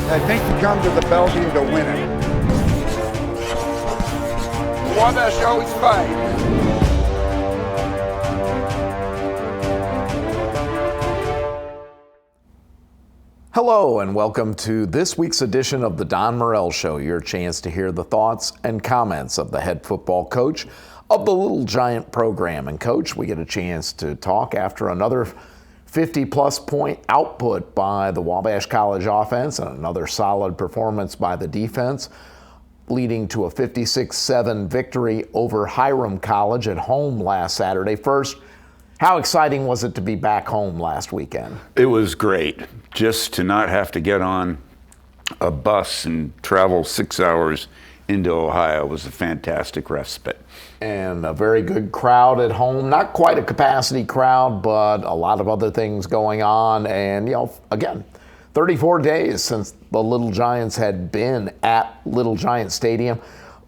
I think you come to the bell game to win it. Wabash always fight. Hello and welcome to this week's edition of the Don Morel Show, your chance to hear the thoughts and comments of the head football coach of the Little Giant program. And Coach, we get a chance to talk after another 50-plus point output by the Wabash College offense and another solid performance by the defense, leading to a 56-7 victory over Hiram College at home last Saturday. First, how exciting was it to be back home last weekend? It was great. Just to not have to get on a bus and travel 6 hours into Ohio was a fantastic respite. And a very good crowd at home. Not quite a capacity crowd, but a lot of other things going on. And, again, 34 days since the Little Giants had been at Little Giant Stadium.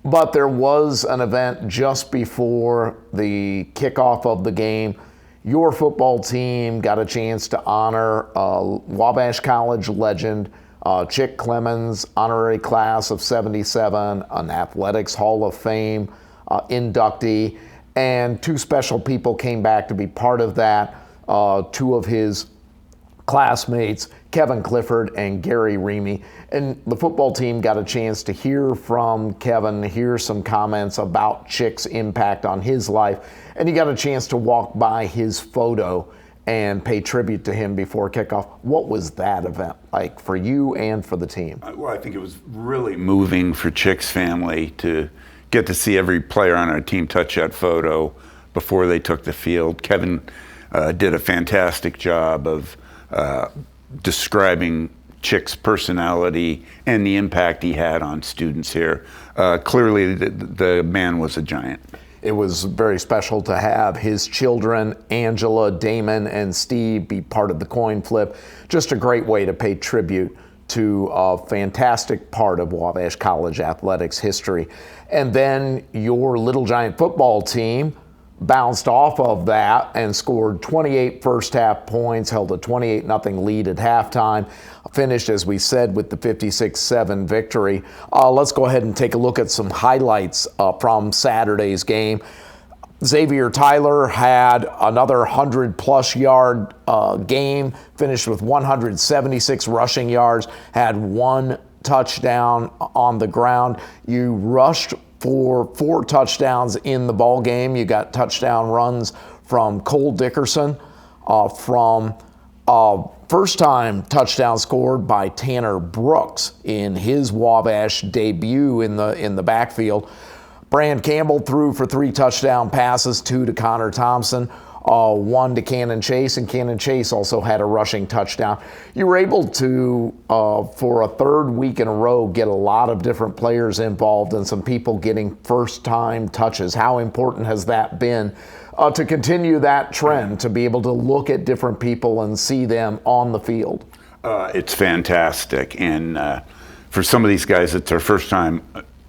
But there was an event just before the kickoff of the game. Your football team got a chance to honor Wabash College legend Chick Clemens, honorary class of 77, an Athletics Hall of Fame inductee, and two special people came back to be part of that. Two of his classmates, Kevin Clifford and Gary Reamy. And the football team got a chance to hear from Kevin, hear some comments about Chick's impact on his life, and you got a chance to walk by his photo and pay tribute to him before kickoff. What was that event like for you and for the team? Well, I think it was really moving for Chick's family to get to see every player on our team touch that photo before they took the field. Kevin did a fantastic job of describing Chick's personality and the impact he had on students here. Clearly, the man was a giant. It was very special to have his children, Angela, Damon, and Steve, be part of the coin flip. Just a great way to pay tribute to a fantastic part of Wabash College athletics history. And then your Little Giant football team bounced off of that and scored 28 first half points, held a 28-0 lead at halftime, finished, as we said, with the 56-7 victory. Let's go ahead and take a look at some highlights from Saturday's game. Xavier Tyler had another 100-plus yard game, finished with 176 rushing yards, had one touchdown on the ground. You rushed for 4 touchdowns in the ball game. You got touchdown runs from Cole Dickerson, from first-time touchdown scored by Tanner Brooks in his Wabash debut in the backfield. Brand Campbell threw for 3 touchdown passes, 2 to Connor Thompson, 1 to Cannon Chase, and Cannon Chase also had a rushing touchdown. You were able to, for a third week in a row, get a lot of different players involved and some people getting first-time touches. How important has that been to continue that trend, to be able to look at different people and see them on the field? It's fantastic, and for some of these guys, it's their first time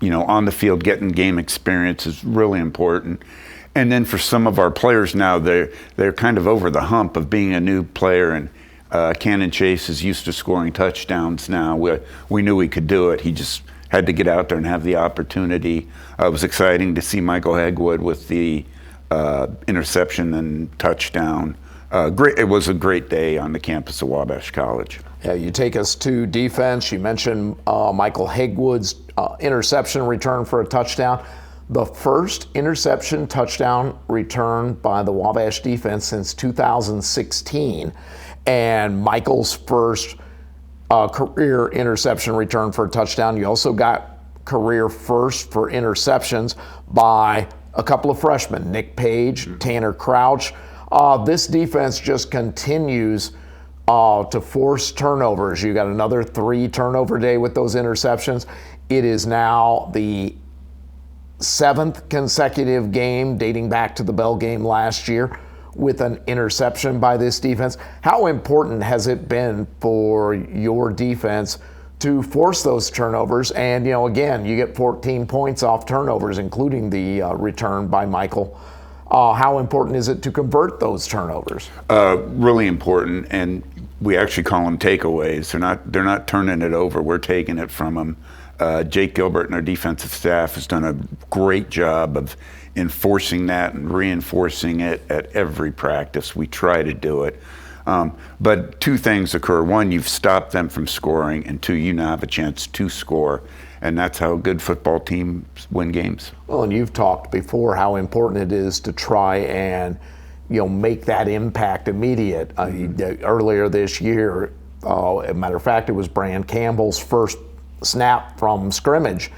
on the field. Getting game experience is really important. And then for some of our players now, they're kind of over the hump of being a new player, and Cannon Chase is used to scoring touchdowns now. We knew he could do it. He just had to get out there and have the opportunity. It was exciting to see Michael Hegwood with the interception and touchdown. It was a great day on the campus of Wabash College. Yeah, you take us to defense. You mentioned Michael Hegwood's interception return for a touchdown. The first interception touchdown return by the Wabash defense since 2016. And Michael's first career interception return for a touchdown. You also got career first for interceptions by a couple of freshmen, Nick Page, Tanner Crouch. This defense just continues to force turnovers. You got another 3 turnover day with those interceptions. It is now the 7th consecutive game dating back to the Bell game last year with an interception by this defense. How important has it been for your defense to force those turnovers? And, again, you get 14 points off turnovers, including the return by Michael. How important is it to convert those turnovers? Really important. And we actually call them takeaways. They're not turning it over. We're taking it from them. Jake Gilbert and our defensive staff has done a great job of enforcing that and reinforcing it at every practice. We try to do it. But two things occur. One, you've stopped them from scoring, and two, you now have a chance to score. And that's how good football teams win games. Well, and you've talked before how important it is to try and make that impact immediate. Earlier this year, as a matter of fact, it was Brand Campbell's first snap from scrimmage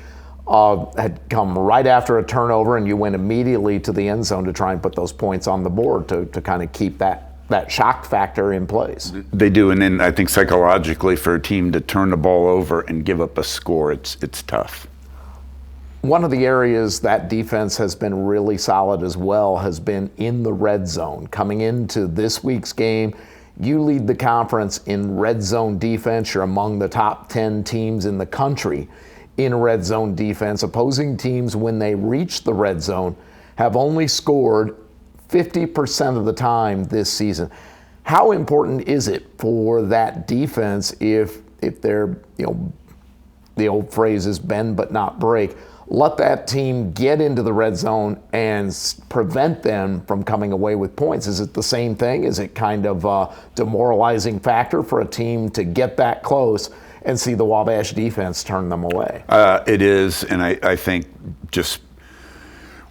had come right after a turnover, and you went immediately to the end zone to try and put those points on the board to kind of keep that shock factor in place. They do, and then I think psychologically for a team to turn the ball over and give up a score, it's tough. One of the areas that defense has been really solid as well has been in the red zone. Coming into this week's game, you lead the conference in red zone defense. You're among the top 10 teams in the country in red zone defense. Opposing teams, when they reach the red zone, have only scored 50% of the time this season. How important is it for that defense if they're, the old phrase is bend but not break, let that team get into the red zone and prevent them from coming away with points? Is it the same thing? Is it kind of a demoralizing factor for a team to get that close and see the Wabash defense turn them away? It is, and I think just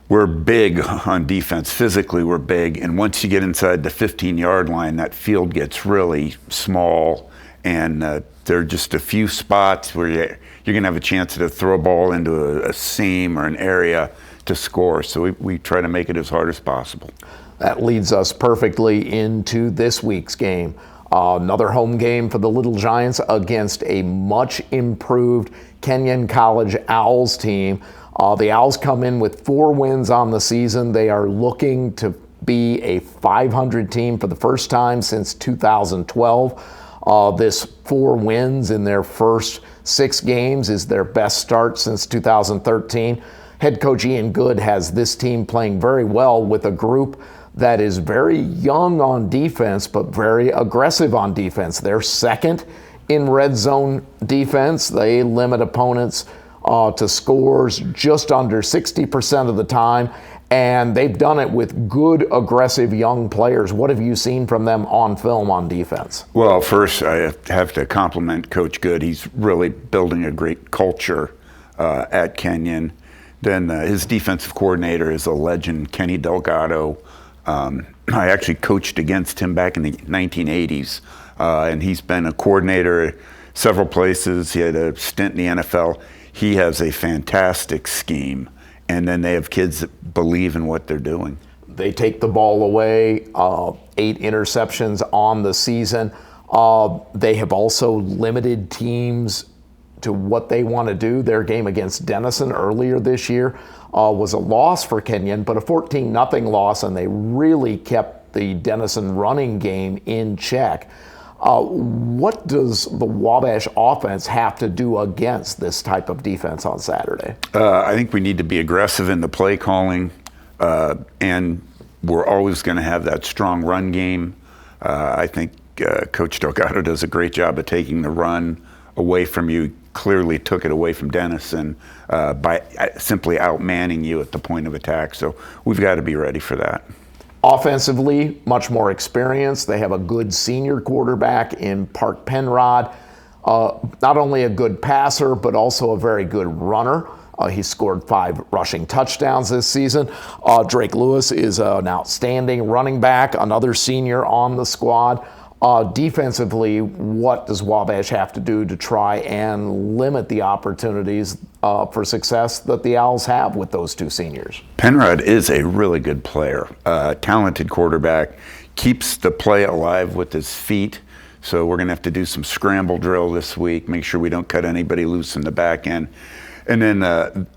we're big on defense. Physically, we're big, and once you get inside the 15-yard line, that field gets really small, and there are just a few spots where you're going to have a chance to throw a ball into a seam or an area to score. So we try to make it as hard as possible. That leads us perfectly into this week's game. Another home game for the Little Giants against a much improved Kenyon College Owls team. The Owls come in with 4 wins on the season. They are looking to be a 500 team for the first time since 2012. This 4 wins in their first 6 games is their best start since 2013. Head coach Ian Good has this team playing very well with a group that is very young on defense, but very aggressive on defense. They're second in red zone defense. They limit opponents to scores just under 60% of the time, and they've done it with good, aggressive young players. What have you seen from them on film on defense? Well, first, I have to compliment Coach Good. He's really building a great culture at Kenyon. Then his defensive coordinator is a legend, Kenny Delgado. I actually coached against him back in the 1980s, and he's been a coordinator several places. He had a stint in the NFL. He has a fantastic scheme, and then they have kids that believe in what they're doing. They take the ball away, 8 interceptions on the season. They have also limited teams to what they want to do. Their game against Denison earlier this year was a loss for Kenyon, but a 14-0 loss, and they really kept the Denison running game in check. What does the Wabash offense have to do against this type of defense on Saturday? I think we need to be aggressive in the play calling, and we're always going to have that strong run game. I think Coach Delgado does a great job of taking the run away from you. Clearly took it away from Denison by simply outmanning you at the point of attack. So we've got to be ready for that. Offensively, much more experience. They have a good senior quarterback in Park Penrod. Not only a good passer, but also a very good runner. He scored 5 rushing touchdowns this season. Drake Lewis is an outstanding running back, another senior on the squad. Defensively, what does Wabash have to do to try and limit the opportunities for success that the Owls have with those 2 seniors? Penrod is a really good player, talented quarterback, keeps the play alive with his feet. So we're going to have to do some scramble drill this week, make sure we don't cut anybody loose in the back end. And then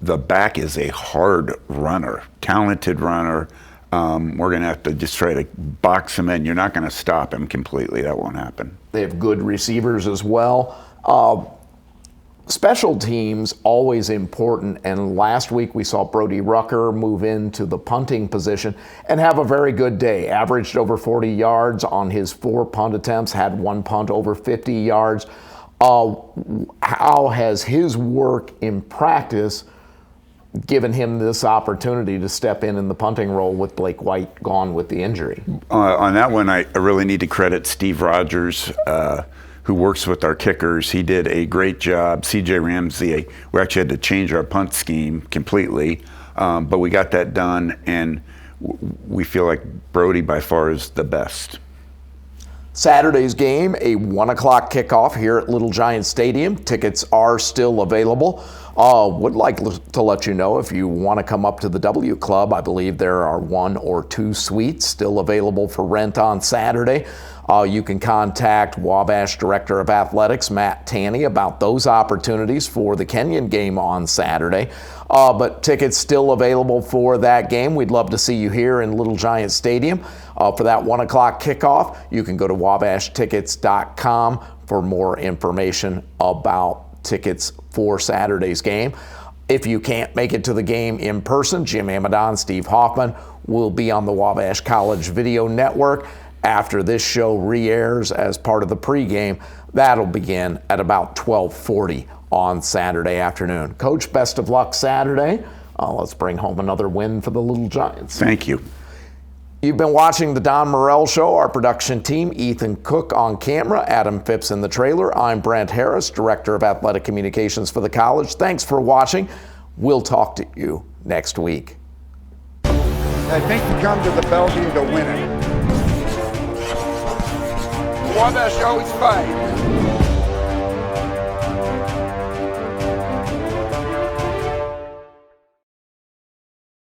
the back is a hard runner, talented runner. We're going to have to just try to box him in. You're not going to stop him completely. That won't happen. They have good receivers as well. Special teams, always important, and last week we saw Brody Rucker move into the punting position and have a very good day. Averaged over 40 yards on his 4 punt attempts, had 1 punt over 50 yards. How has his work in practice given him this opportunity to step in the punting role with Blake White gone with the injury? On that one, I really need to credit Steve Rogers, who works with our kickers. He did a great job. CJ Ramsey, we actually had to change our punt scheme completely, but we got that done, and we feel like Brody by far is the best. Saturday's game, a 1 o'clock kickoff here at Little Giant Stadium. Tickets are still available. Would like to let you know if you want to come up to the W Club, I believe there are 1 or 2 suites still available for rent on Saturday. You can contact Wabash Director of Athletics, Matt Tanney, about those opportunities for the Kenyon game on Saturday. But tickets still available for that game. We'd love to see you here in Little Giant Stadium for that 1 o'clock kickoff. You can go to wabashtickets.com for more information about tickets for Saturday's game. If you can't make it to the game in person, Jim Amadon, Steve Hoffman will be on the Wabash College Video Network after this show re-airs as part of the pregame. That'll begin at about 12:40 on Saturday afternoon. Coach, best of luck Saturday. Let's bring home another win for the Little Giants. Thank you. You've been watching the Don Morel Show. Our production team, Ethan Cook on camera, Adam Phipps in the trailer. I'm Brent Harris, Director of Athletic Communications for the college. Thanks for watching. We'll talk to you next week. I think you come to the Belgium to win it. Wabash always fight.